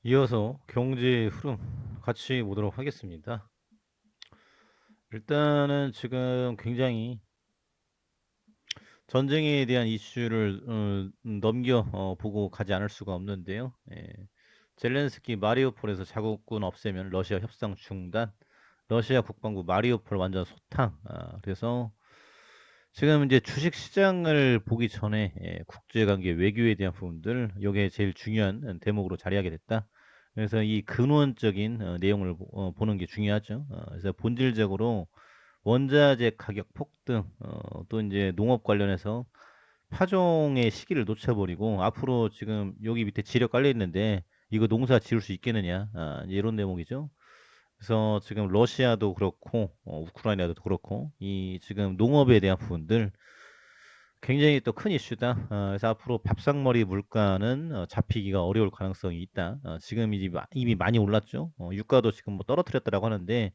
이어서 경제 흐름 같이 보도록 하겠습니다. 일단은 지금 굉장히 전쟁에 대한 이슈를 넘겨 보고 가지 않을 수가 없는데요. 예. 젤렌스키 마리우폴에서 자국군 없애면 러시아 협상 중단, 러시아 국방부 마리우폴 완전 소탕. 그래서 지금 이제 주식 시장을 보기 전에 국제관계 외교에 대한 부분들, 요게 제일 중요한 대목으로 자리하게 됐다. 그래서 이 근원적인 내용을 보는 게 중요하죠. 그래서 본질적으로 원자재 가격 폭등, 또 이제 농업 관련해서 파종의 시기를 놓쳐버리고 앞으로 지금 여기 밑에 지력 깔려 있는데 이거 농사 지을 수 있겠느냐, 이제 이런 대목이죠. 그래서 지금 러시아도 그렇고 우크라이나도 그렇고 이 지금 농업에 대한 부분들 굉장히 또 큰 이슈다. 그래서 앞으로 밥상머리 물가는 잡히기가 어려울 가능성이 있다. 지금 이미 많이 올랐죠. 유가도 지금 뭐 떨어뜨렸다라고 하는데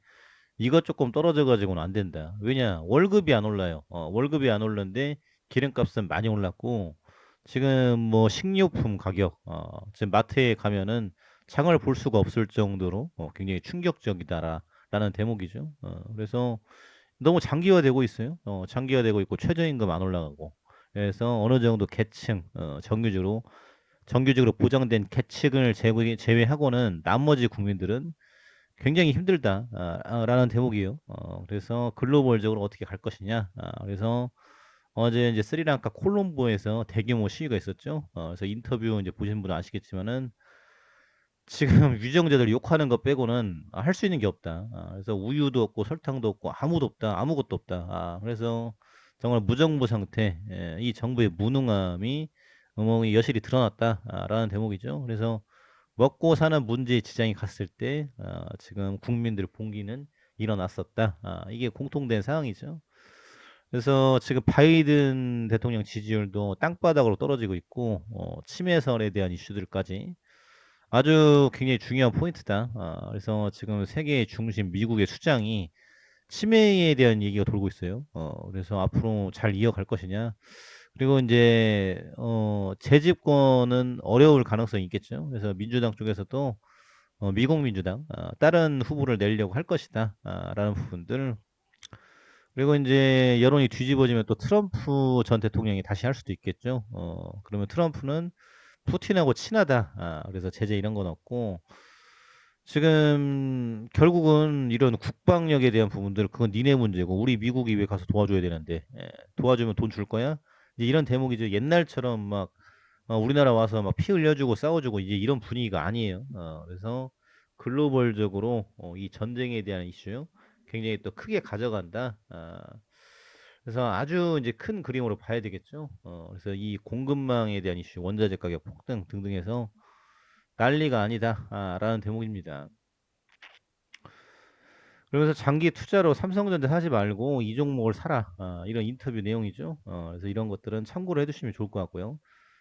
이것 조금 떨어져 가지고는 안 된다. 왜냐? 월급이 안 올라요. 월급이 안 오르는데 기름값은 많이 올랐고 지금 뭐 식료품 가격, 지금 마트에 가면은 장을 볼 수가 없을 정도로 굉장히 충격적이다라는 대목이죠. 그래서 너무 장기화되고 있어요. 장기화되고 있고 최저임금 안 올라가고. 그래서 어느 정도 계층, 정규직으로 보장된 계층을 제외하고는 나머지 국민들은 굉장히 힘들다. 라는 대목이에요. 그래서 글로벌적으로 어떻게 갈 것이냐. 그래서 어제 이제 스리랑카 콜롬보에서 대규모 시위가 있었죠. 그래서 인터뷰 이제 보신 분은 아시겠지만은 지금 유정자들 욕하는 거 빼고는 할 수 있는 게 없다. 그래서 우유도 없고 설탕도 없고 아무도 없다. 아무것도 없다. 그래서 정말 무정부 상태, 이 정부의 무능함이 이 여실히 드러났다라는 대목이죠. 그래서 먹고 사는 문제에 지장이 갔을 때 지금 국민들 봉기는 일어났었다. 이게 공통된 상황이죠. 그래서 지금 바이든 대통령 지지율도 땅바닥으로 떨어지고 있고 침해설에 대한 이슈들까지 아주 굉장히 중요한 포인트다. 그래서 지금 세계의 중심 미국의 수장이 치매에 대한 얘기가 돌고 있어요. 그래서 앞으로 잘 이어갈 것이냐. 그리고 이제 재집권은 어려울 가능성이 있겠죠. 그래서 민주당 쪽에서도 미국 민주당 다른 후보를 내려고 할 것이다. 라는 부분들. 그리고 이제 여론이 뒤집어지면 또 트럼프 전 대통령이 다시 할 수도 있겠죠. 그러면 트럼프는 푸틴하고 친하다. 그래서 제재 이런 건 없고 지금 결국은 이런 국방력에 대한 부분들 그건 니네 문제고 우리 미국이 왜 가서 도와줘야 되는데 도와주면 돈 줄 거야? 이제 이런 대목이죠. 옛날처럼 막 우리나라 와서 막 피 흘려주고 싸워주고 이제 이런 분위기가 아니에요. 그래서 글로벌적으로 이 전쟁에 대한 이슈 굉장히 또 크게 가져간다. 그래서 아주 이제 큰 그림으로 봐야 되겠죠. 그래서 이 공급망에 대한 이슈, 원자재 가격 폭등 등등해서 난리가 아니다. 라는 대목입니다. 그러면서 장기 투자로 삼성전자 사지 말고 이 종목을 사라. 이런 인터뷰 내용이죠. 그래서 이런 것들은 참고를 해두시면 좋을 것 같고요.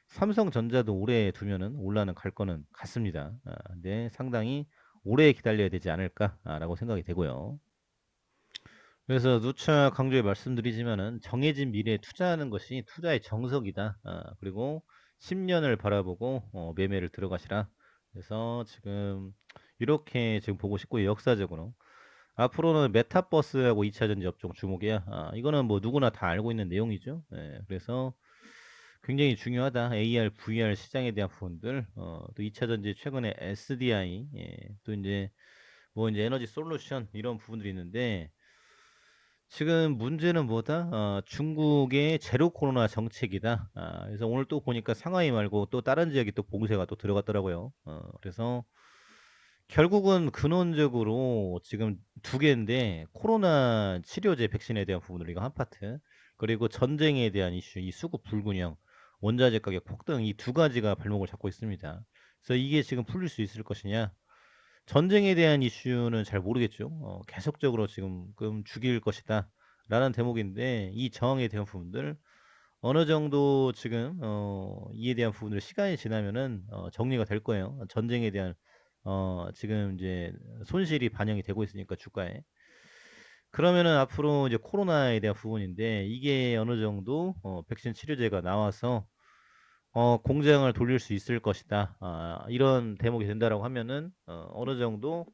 삼성전자도 오래 두면은 올라는 갈 거는 같습니다. 근데 상당히 오래 기다려야 되지 않을까라고 생각이 되고요. 그래서 누차 강조해 말씀드리지만은 정해진 미래에 투자하는 것이 투자의 정석이다. 그리고 10년을 바라보고 매매를 들어가시라. 그래서 지금 이렇게 지금 보고 싶고 역사적으로 앞으로는 메타버스하고 2차 전지 업종 주목이야. 이거는 뭐 누구나 다 알고 있는 내용이죠. 예, 그래서 굉장히 중요하다. AR, VR 시장에 대한 부분들, 또 2차 전지 최근에 SDI, 또 이제 뭐 이제 에너지 솔루션 이런 부분들이 있는데 지금 문제는 뭐다? 중국의 제로 코로나 정책이다. 그래서 오늘 또 보니까 상하이 말고 또 다른 지역이 또 봉쇄가 또 들어갔더라고요. 그래서 결국은 근원적으로 지금 두 개인데 코로나 치료제 백신에 대한 부분을 이거 한 파트 그리고 전쟁에 대한 이슈 이 수급 불균형 원자재 가격 폭등 이 두 가지가 발목을 잡고 있습니다. 그래서 이게 지금 풀릴 수 있을 것이냐 전쟁에 대한 이슈는 잘 모르겠죠. 계속적으로 지금 죽일 것이다 라는 대목인데 이 저항에 대한 부분들 어느 정도 지금 이에 대한 부분들 시간이 지나면은 정리가 될 거예요. 전쟁에 대한 지금 이제 손실이 반영이 되고 있으니까 주가에. 그러면은 앞으로 이제 코로나에 대한 부분인데 이게 어느 정도 백신 치료제가 나와서 공장을 돌릴 수 있을 것이다. 이런 대목이 된다라고 하면은 어느 정도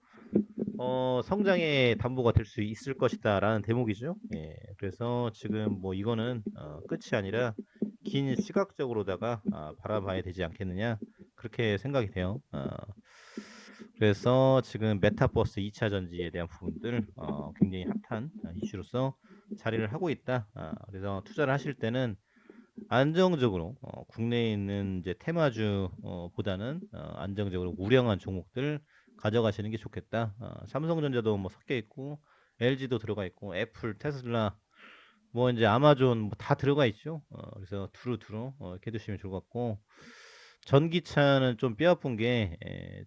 성장의 담보가 될 수 있을 것이다라는 대목이죠. 예. 그래서 지금 뭐 이거는 끝이 아니라 긴 시각적으로다가 바라봐야 되지 않겠느냐 그렇게 생각이 돼요. 그래서 지금 메타버스 2차 전지에 대한 부분들 굉장히 핫한 이슈로서 자리를 하고 있다. 그래서 투자를 하실 때는 안정적으로 국내에 있는 이제 테마주 보다는 안정적으로 우량한 종목들 가져가시는 게 좋겠다. 삼성전자도 뭐 섞여 있고 LG도 들어가 있고 애플, 테슬라 뭐 이제 아마존 뭐 다 들어가 있죠. 그래서 두루두루 이렇게 두시면 좋을 것 같고 전기차는 좀 뼈아픈 게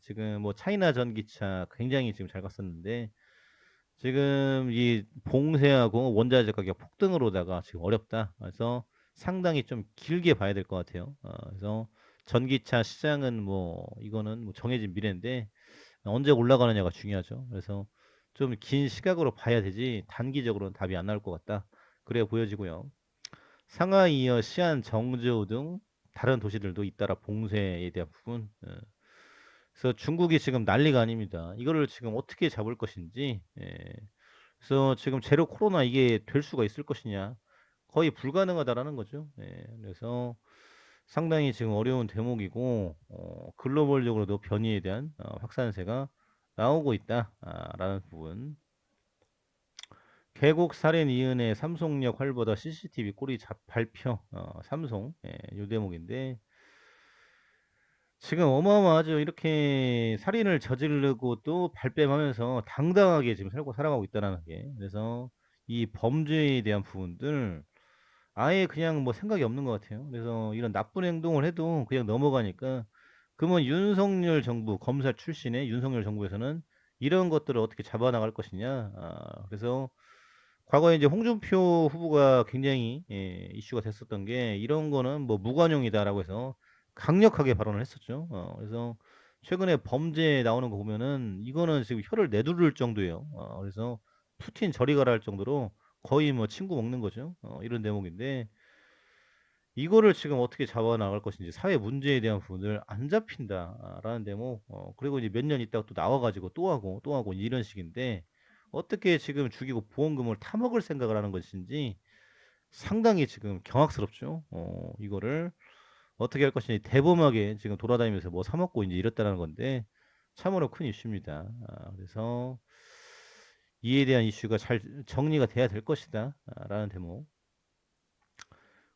지금 뭐 차이나 전기차 굉장히 지금 잘 갔었는데 지금 이 봉쇄하고 원자재 가격 폭등으로다가 지금 어렵다. 그래서 상당히 좀 길게 봐야 될 것 같아요. 그래서 전기차 시장은 뭐 이거는 뭐 정해진 미래인데 언제 올라가느냐가 중요하죠. 그래서 좀 긴 시각으로 봐야 되지 단기적으로는 답이 안 나올 것 같다. 그래 보여지고요. 상하이어, 시안, 정저우 등 다른 도시들도 잇따라 봉쇄에 대한 부분. 그래서 중국이 지금 난리가 아닙니다. 이거를 지금 어떻게 잡을 것인지. 그래서 지금 제로 코로나 이게 될 수가 있을 것이냐. 거의 불가능하다라는 거죠. 그래서 상당히 지금 어려운 대목이고, 글로벌적으로도 변이에 대한 확산세가 나오고 있다. 라는 부분. 계곡 살인 이은혜 삼성역 활보다 CCTV 꼬리 발표. 삼성. 요 대목인데, 지금 어마어마하죠. 이렇게 살인을 저지르고 또 발뺌하면서 당당하게 지금 살아가고 있다는 게. 그래서 이 범죄에 대한 부분들 아예 그냥 뭐 생각이 없는 것 같아요. 그래서 이런 나쁜 행동을 해도 그냥 넘어가니까 그러면 윤석열 정부 검사 출신의 윤석열 정부에서는 이런 것들을 어떻게 잡아나갈 것이냐. 그래서 과거에 이제 홍준표 후보가 굉장히 이슈가 됐었던 게 이런 거는 뭐 무관용이다라고 해서 강력하게 발언을 했었죠. 그래서 최근에 범죄 나오는 거 보면은 이거는 지금 혀를 내두를 정도예요. 그래서 푸틴 저리 가라 할 정도로 거의 뭐 친구 먹는 거죠. 이런 대목인데 이거를 지금 어떻게 잡아 나갈 것인지 사회 문제에 대한 부분을 안 잡힌다라는 대목. 그리고 이제 몇 년 있다가 또 나와 가지고 또 하고 이런 식인데 어떻게 지금 죽이고 보험금을 타먹을 생각을 하는 것인지 상당히 지금 경악스럽죠. 이거를 어떻게 할 것인지 대범하게 지금 돌아다니면서 뭐 사 먹고 인제 이랬다라는 건데 참으로 큰 이슈입니다. 그래서 이에 대한 이슈가 잘 정리가 돼야 될 것이다. 라는 대목.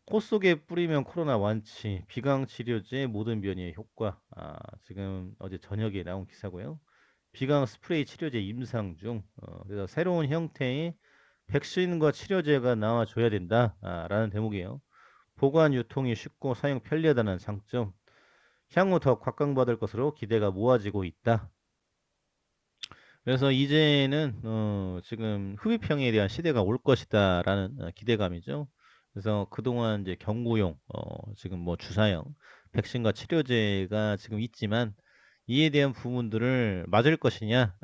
코 속에 뿌리면 코로나 완치, 비강 치료제 모든 변이의 효과. 지금 어제 저녁에 나온 기사고요. 비강 스프레이 치료제 임상 중. 그래서 새로운 형태의 백신과 치료제가 나와줘야 된다. 라는 대목이에요. 보관 유통이 쉽고 사용 편리하다는 장점. 향후 더 각광받을 것으로 기대가 모아지고 있다. 그래서 이제는 지금 흡입형에 대한 시대가 올 것이다라는 기대감이죠. 그래서 그동안 이제 경구용 지금 뭐 주사형 백신과 치료제가 지금 있지만 이에 대한 부분들을 맞을 것이냐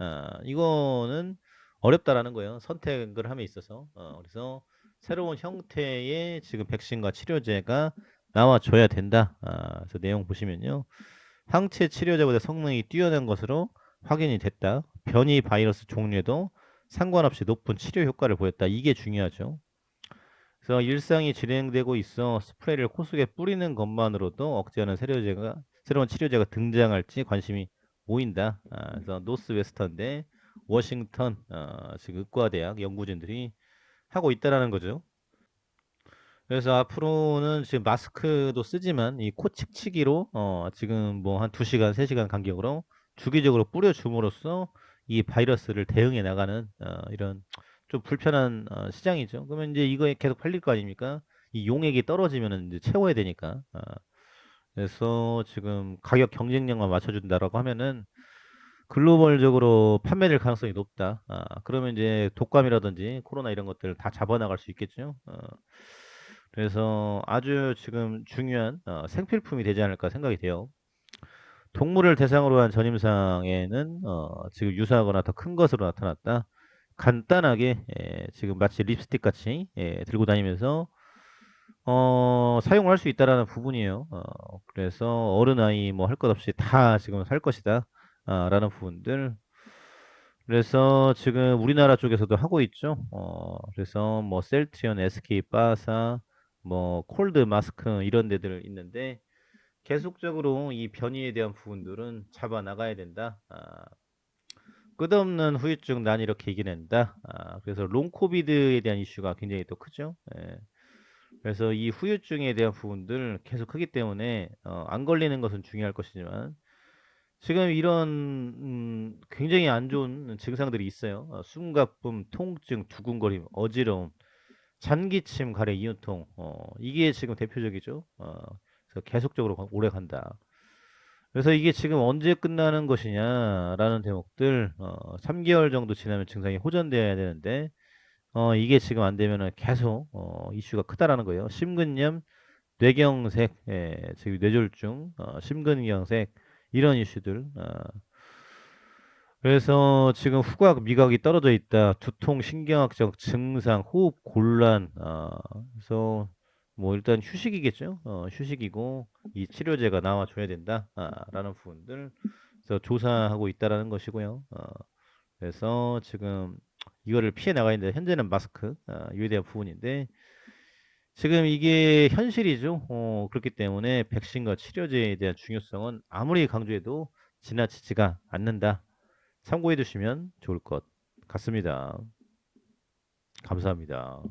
이거는 어렵다라는 거예요. 선택을 함에 있어서. 그래서 새로운 형태의 지금 백신과 치료제가 나와줘야 된다. 그래서 내용 보시면요. 항체 치료제보다 성능이 뛰어난 것으로 확인이 됐다. 변이 바이러스 종류에도 상관없이 높은 치료 효과를 보였다. 이게 중요하죠. 그래서 일상이 진행되고 있어 스프레이를 코 속에 뿌리는 것만으로도 억제하는 새로운 치료제가 등장할지 관심이 모인다. 그래서 노스웨스턴대 워싱턴 지금 의과대학 연구진들이 하고 있다라는 거죠. 그래서 앞으로는 지금 마스크도 쓰지만 이 코 칙칙이로 지금 뭐 한 2시간, 3시간 간격으로 주기적으로 뿌려 줌으로써 이 바이러스를 대응해 나가는 이런 좀 불편한 시장이죠. 그러면 이제 이거에 계속 팔릴 거 아닙니까? 이 용액이 떨어지면은 이제 채워야 되니까. 그래서 지금 가격 경쟁력만 맞춰준다라고 하면은 글로벌적으로 판매될 가능성이 높다. 그러면 이제 독감이라든지 코로나 이런 것들 다 잡아나갈 수 있겠죠. 그래서 아주 지금 중요한 생필품이 되지 않을까 생각이 돼요. 동물을 대상으로 한 전임상에는 지금 유사하거나 더 큰 것으로 나타났다. 간단하게 지금 마치 립스틱 같이 들고 다니면서 사용을 할 수 있다라는 부분이에요. 그래서 어른아이 뭐 할 것 없이 다 지금 살 것이다. 라는 부분들. 그래서 지금 우리나라 쪽에서도 하고 있죠. 그래서 뭐 셀트리온, SK 파사, 뭐 콜드 마스크 이런 데들 있는데 계속적으로 이 변이에 대한 부분들은 잡아 나가야 된다. 끝없는 후유증 난 이렇게 이겨낸다. 그래서 롱 코비드에 대한 이슈가 굉장히 또 크죠. 예. 그래서 이 후유증에 대한 부분들 계속 크기 때문에 안 걸리는 것은 중요할 것이지만 지금 이런 굉장히 안 좋은 증상들이 있어요. 숨가쁨, 통증, 두근거림, 어지러움, 잔기침, 가래, 이온통. 이게 지금 대표적이죠. 그래서 계속적으로 오래 간다. 그래서 이게 지금 언제 끝나는 것이냐라는 대목들 3개월 정도 지나면 증상이 호전되어야 되는데 이게 지금 안 되면은 계속 이슈가 크다라는 거예요. 심근염, 뇌경색, 예, 즉 뇌졸중, 심근경색 이런 이슈들. 그래서 지금 후각 미각이 떨어져 있다. 두통, 신경학적 증상, 호흡 곤란. 그래서 뭐 일단 휴식이겠죠. 휴식이고 이 치료제가 나와줘야 된다. 라는 부분들. 그래서 조사하고 있다라는 것이고요. 그래서 지금 이거를 피해 나가야 되는데 현재는 마스크 이에 대한 부분인데 지금 이게 현실이죠. 그렇기 때문에 백신과 치료제에 대한 중요성은 아무리 강조해도 지나치지가 않는다. 참고해 두시면 좋을 것 같습니다. 감사합니다.